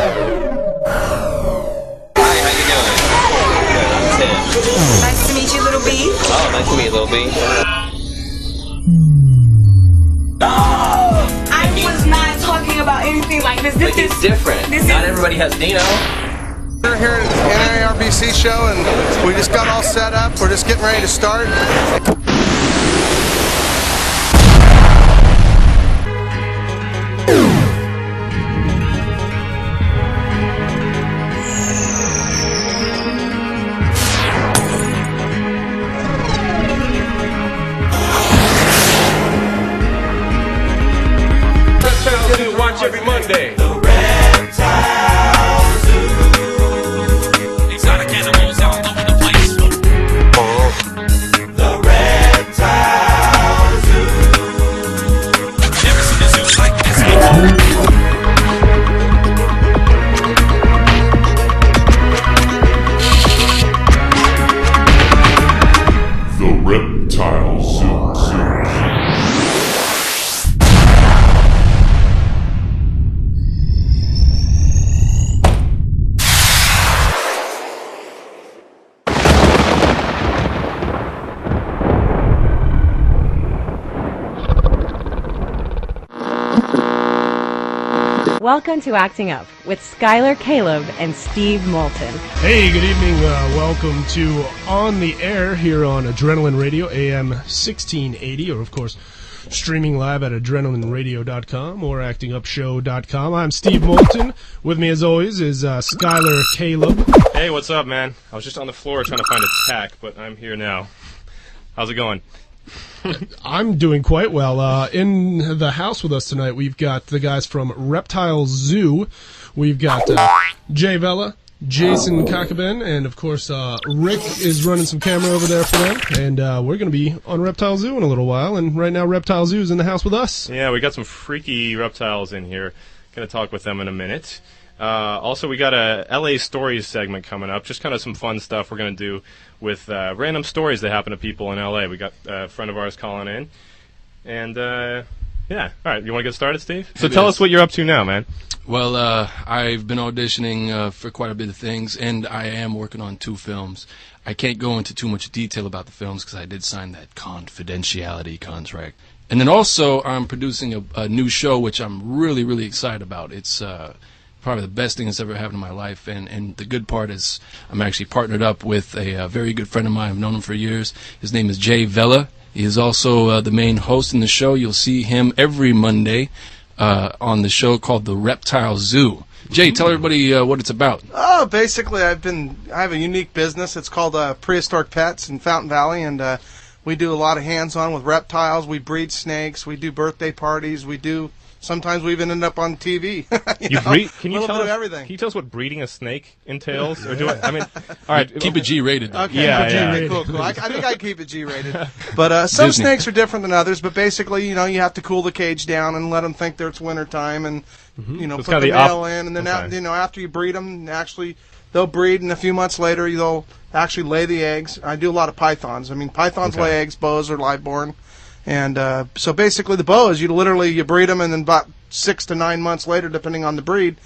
how you doing? Good, I'm Tim. Nice to meet you, little B. Oh, nice to meet you, little B. I was not talking about anything like this. Like, it's different. Not everybody has Dino. We're here at an NARBC show, and we just got all set up. We're just getting ready to start. Reptile Zoo, watch every Monday. The Reptile Zoo. Exotic animals all over the place. The Reptile Zoo. Never seen a zoo like this before. The Reptile Zoo. Welcome to Acting Up with Skylar Caleb and Steve Moulton. Hey, good evening. Welcome to On the Air here on Adrenaline Radio, AM 1680, or of course, streaming live at adrenalineradio.com or actingupshow.com. I'm Steve Moulton. With me, as always, is Skylar Caleb. Hey, what's up, man? I was just on the floor trying to find a tack, but I'm here now. How's it going? I'm doing quite well. In the house with us tonight, we've got the guys from Reptile Zoo. We've got Jay Vella, Jason Kakebeen, and of course Rick is running some camera over there for them. And we're going to be on Reptile Zoo in a little while. And right now, Reptile Zoo is in the house with us. Yeah, we got some freaky reptiles in here. Going to talk with them in a minute. Also, we got a LA Stories segment coming up. Just kind of some fun stuff we're going to do with random stories that happen to people in LA. We got a friend of ours calling in. And, yeah. All right, you want to get started, Steve? So tell us what you're up to now, man. Well, I've been auditioning for quite a bit of things, and I am working on 2 films. I can't go into too much detail about the films because I did sign that confidentiality contract. And then also, I'm producing a new show, which I'm really, really excited about. It's probably the best thing that's ever happened in my life, and the good part is I'm actually partnered up with a very good friend of mine. I've known him for years. His name is Jay Vella. He is also the main host in the show. You'll see him every Monday on the show called The Reptile Zoo. Jay, tell everybody what it's about. Oh, basically, I have a unique business. It's called Prehistoric Pets in Fountain Valley, and we do a lot of hands-on with reptiles. We breed snakes. We do birthday parties. Sometimes we even end up on TV. Can you tell us everything? Can you tell us what breeding a snake entails? Or I mean, all right, keep it G-rated. Okay, yeah. Cool. I think I keep it G-rated. But some Disney. snakes are different than others. But basically, you have to cool the cage down and let them think that it's winter time, and So put the male in, and then after you breed them, actually they'll breed, and a few months later they'll actually lay the eggs. I do a lot of pythons. I mean, pythons lay eggs. Boas are live born. And so basically the boas, you breed them, and then about 6 to 9 months later, depending on the breed,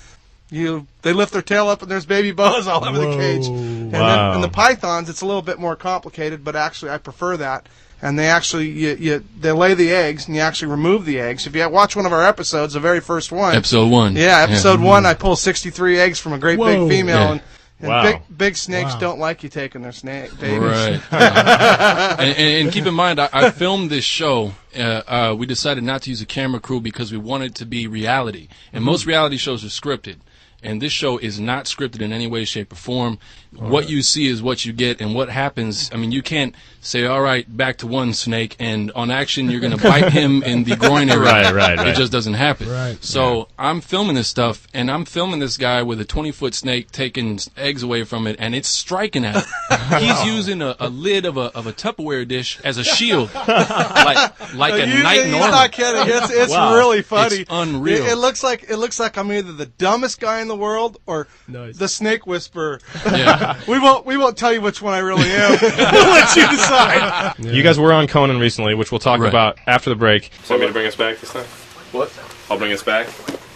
they lift their tail up and there's baby boas all over the cage. And the pythons, it's a little bit more complicated, but actually I prefer that. And they actually they lay the eggs, and you actually remove the eggs. If you watch one of our episodes, the very first one, Episode 1. Yeah, episode 1, I pull 63 eggs from a great big female. Yeah. And big snakes don't like you taking their snake babies. Right. and keep in mind, I filmed this show. We decided not to use a camera crew because we wanted it to be reality. And most reality shows are scripted. And this show is not scripted in any way, shape, or form. What you see is what you get, and what happens. I mean, you can't say, all right, back to one snake, and on action you're going to bite him in the groin area. Right. It just doesn't happen. Right. So I'm filming this stuff, and I'm filming this guy with a 20-foot snake taking eggs away from it, and it's striking at him. He's using a lid of a Tupperware dish as a shield, like a night normal. You're not kidding. It's really funny. It's unreal. It looks like I'm either the dumbest guy in the world or the snake whisperer. Yeah. We won't tell you which one I really am. We'll let you decide. You guys were on Conan recently, which we'll talk about after the break. Want me to bring us back this time? What? I'll bring us back.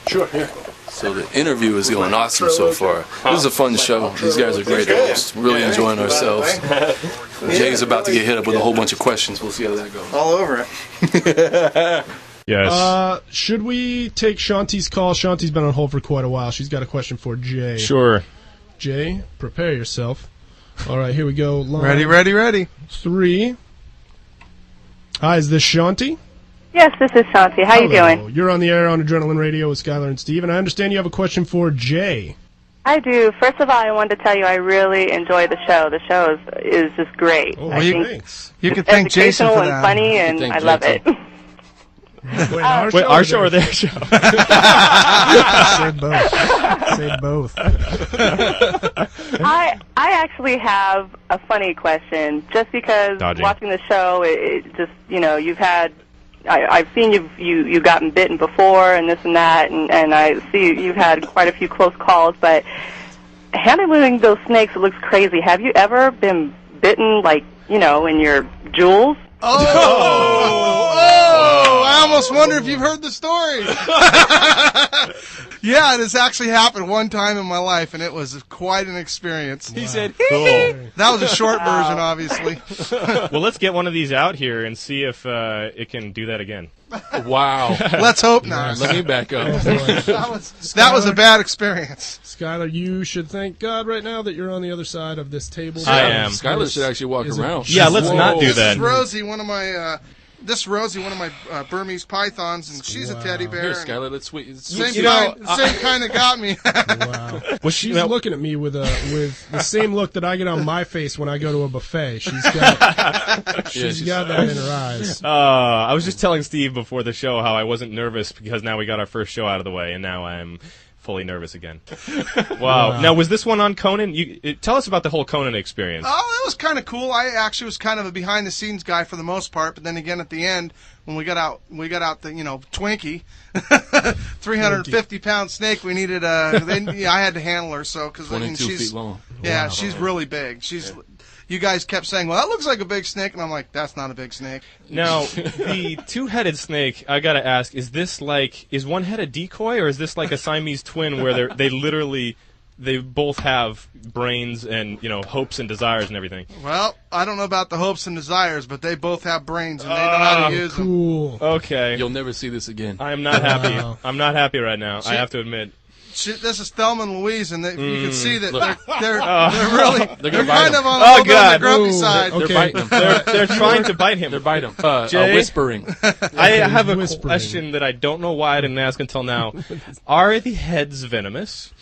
Sure, here. So the interview is going awesome so far. This is a fun show. These guys are great hosts. Really enjoying ourselves. Jay's about to get hit up with a whole bunch of questions. We'll see how that goes. All over it. Yes. Should we take Shanti's call? Shanti's been on hold for quite a while. She's got a question for Jay. Sure. Jay, prepare yourself. All right, here we go. Line ready. 3. Hi, is this Shanti? Yes, this is Shanti. How you doing? You're on the air on Adrenaline Radio with Skylar and Steve, and I understand you have a question for Jay. I do. First of all, I wanted to tell you I really enjoy the show. The show is just great. Oh, thanks. You can thank Jason for and that. funny, and I love it. Wait, our show or their show? Say both. I actually have a funny question, just because watching the show, it just, you've had, I've seen you've gotten bitten before and this and that, and I see you've had quite a few close calls, but handling those snakes, it looks crazy. Have you ever been bitten, in your jewels? I almost wonder if you've heard the story. Yeah, it has actually happened one time in my life, and it was quite an experience. He said, cool. That was a short version, obviously. Well, let's get one of these out here and see if it can do that again. Wow. Let's hope not. Let me back up. That was a bad experience. Skylar, you should thank God right now that you're on the other side of this table. I am. Skylar should actually walk around. Yeah, let's not do that. This is Rosie, one of my Burmese pythons, and she's a teddy bear. Here, Skylar, let's sweet. Same kind that got me. Wow. Well, she's looking at me with the same look that I get on my face when I go to a buffet. She's got that in her eyes. I was just telling Steve before the show how I wasn't nervous because now we got our first show out of the way, and now I'm fully nervous again. Wow. Now, was this one on Conan? Tell us about the whole Conan experience. Oh, it was kind of cool. I actually was kind of a behind-the-scenes guy for the most part, but then again, at the end, when we got out the Twinkie, 350-pound snake. We needed I had to handle her, so because 22 she's feet long. Yeah, Wow. she's really big. You guys kept saying, well, that looks like a big snake, and I'm like, that's not a big snake. Now, the two-headed snake, I gotta ask, is one head a decoy, or is this like a Siamese twin where they both have brains and, hopes and desires and everything? Well, I don't know about the hopes and desires, but they both have brains, and they know how to use them. Cool. Okay. You'll never see this again. I am not happy. I'm not happy right now, I have to admit. This is Thelma and Louise, and you can see that they're kind of on the grumpy side. Okay. They're biting him. They're trying to bite him. They're biting him. Jay? Whispering. I have a question that I don't know why I didn't ask until now. Are the heads venomous?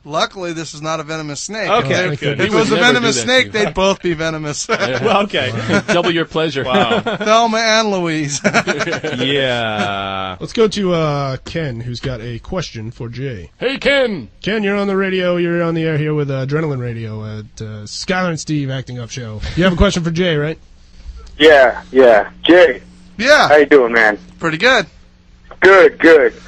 Luckily, this is not a venomous snake. Okay, good. If it was a venomous snake, they'd both be venomous. Well, okay. Double your pleasure. Wow. Thelma and Louise. Yeah. Let's go to Ken, who's got a question for Jay. Hey, Ken. Ken, you're on the radio. You're on the air here with Adrenaline Radio at Skylar and Steve Acting Up Show. You have a question for Jay, right? Yeah. Jay. Yeah. How you doing, man? Pretty good. Good.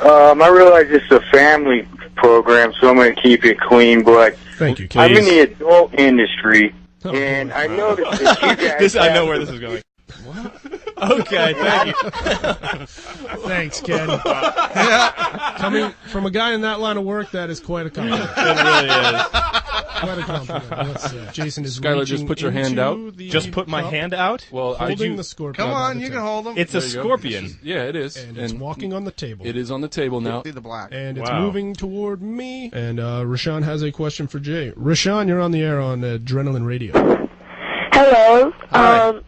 I realize this is a family program, so I'm going to keep it clean, but thank you, Ken. I'm in the adult industry, and I noticed that you guys I know where this is going. What? Okay, thank you. Thanks, Ken. Coming from a guy in that line of work, that is quite a compliment. It really is. Quite a compliment. Jason is Skylar, just put your hand out. Just put my hand out? Well, holding the scorpion. Come on, you can hold him. It's a scorpion. Yeah, it is. And it's walking on the table. It is on the table now. See the black. And it's moving toward me. And Rashawn has a question for Jay. Rashawn, you're on the air on Adrenaline Radio. Hello. Hi.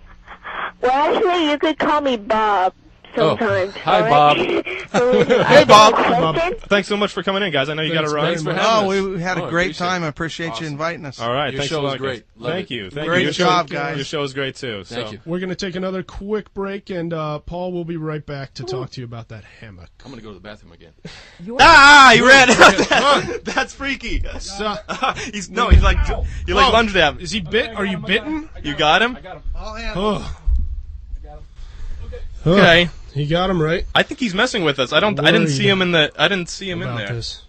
Well, actually, you could call me Bob sometimes. Hi, Bob. Hey, Bob. Thanks so much for coming in, guys. I know you got to run. Thanks for having us. We had a great time. I appreciate you inviting us. All right. Your Thanks show a was lot, great. guys. Thank you. Great job, guys. Your show is great, too. Thank you. We're going to take another quick break, and Paul will be right back to talk to you about that hammock. I'm going to go to the bathroom again. He ran out. That's freaky. He's like lunged at him. Is he bit? Are you bitten? You got him? Oh. Okay. He got him right. I think he's messing with us. I didn't see him in there. This.